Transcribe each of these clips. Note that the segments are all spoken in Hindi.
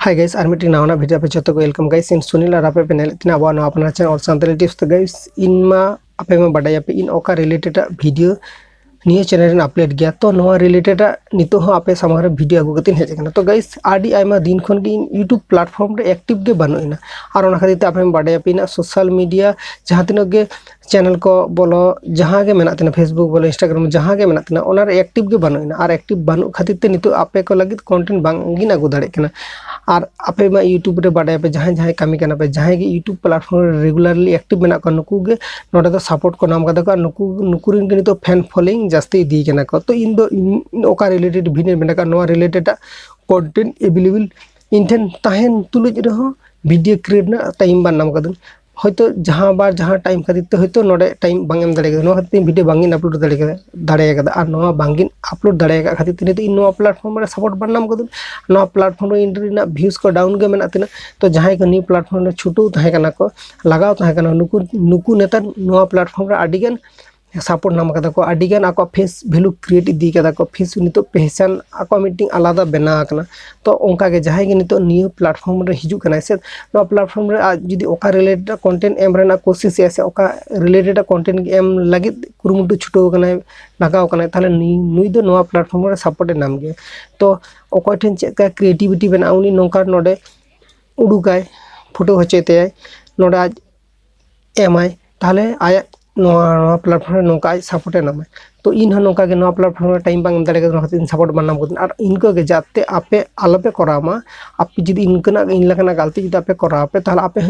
हाय गाइस आर मिट्टी नावना वीडियो पे जतो को वेलकम गाइस इन सुनील और आपे पेनल तना अब नवा अपना चैनल और सांतली टिप्स तो गाइस इन मा आपे में बड़ाई पे इन ओका related video neo channel upload गया तो नवा रिलेटेड नितो हो आपे सामने वीडियो आगु कतिन हेज तो गाइस आडी आइमा दिन खन गे यूट्यूब प्लेटफॉर्म रे एक्टिव गे बनुइना और ओना खातिर आपे में बड़ाई पे सोशल मीडिया जहां तिनो गे चैनल को बोलो जहां गे मेना तना फेसबुक बोलो इंस्टाग्राम जहां गे मेना तना ओना रे एक्टिव गे बनुइना और एक्टिव बनु खातिर ते नितो आपे को लगित कंटेंट बांगिन आगु दाड़े कना और आपे मा यूट्यूब रे बड़ाई पे जहां कमी कना पे जहां गे यूट्यूब प्लेटफॉर्म रे रेगुलरली एक्टिव मेना को नुकु गे नोडे तो सपोर्ट को नाम कदा को नुकु रिन गे नितो फैन फॉलोइंग जास्ती दी कना को तो इन दो ओका रिलेटेड वीडियो मेना का नोआ रिलेटेड कंटेंट अवेलेबल इंटेन ताहेन तुलुज रहो वीडियो क्रिएट ना टाइम बा नाम कदन হয়তো जहां बार जहां टाइम खातिर ते হয়তো নডে টাইম বাঙ্গেম দাঁড়ায় গেছে নো খাतिर ভিডিও বাঙ্গিন আপলোড দাঁড়ায় গেছে আর নো বাঙ্গিন আপলোড দাঁড়ায় গেছে খাतिर তে इन नो प्लेटफॉर्म रे सपोर्ट बनाम कदन नो प्लेटफॉर्म रे इंटरना व्यूज को डाउन गे मेना तिना तो जहां को न्यू प्लेटफॉर्म रे छुटू ताहे कना को लगाव ताहे कना नुकु नेता नो प्लेटफॉर्म रे आडिगन सपोर्ट नाम कदा को आडिगन आको फेस वैल्यू क्रिएट इदी कदा को फेस नितो पहचान आको मीटिंग आलादा बना कना तो ओंका के जहां गे नितो न्यू प्लेटफॉर्म रे हिजु कना से नो प्लेटफॉर्म रे जदी ओका रिलेटेड कंटेंट एम रेना कोशिश से ओका रिलेटेड कंटेंट एम लगी कुरुमुटु छुटो कना लगाव कना ताले नुई दो नो प्लेटफॉर्म रे सपोर्ट नाम गे तो ओको ठेन चेका क्रिएटिविटी बना उनी नोका नोडे उडुकाय फोटो हचेते नोडे आज एमआई ताले आया नोआ प्लेटफॉर्म नोका सपोर्ट नाम तो इन नोका के नोआ प्लेटफॉर्म टाइम बांग दाड़े के खातिर सपोर्ट बनाम को और इनको के जाते आपे आलोपे करामा आप जदी इनकना इन लखना गलती जदी आपे करापे ताहले आपे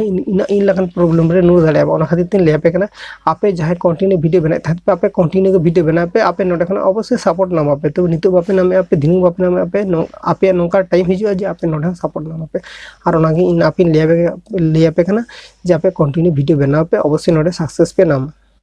इन लखन प्रॉब्लम रे नुर दाड़े ओना खातिर तीन लेपे कना आपे जहां कंटिन्यू वीडियो बनाए थाते आपे कंटिन्यू के वीडियो बनाए पे आपे नोडे खना अवश्य सपोर्ट नाम आपे तो नितो बापे नाम आपे दिन बापे नाम आपे नोका टाइम हिजु जे आपे नोडे सपोर्ट नाम आपे और ओनागे इन आपे लेपे कना जे आपे कंटिन्यू वीडियो बनाए पे अवश्य नोडे सक्सेस पे नाम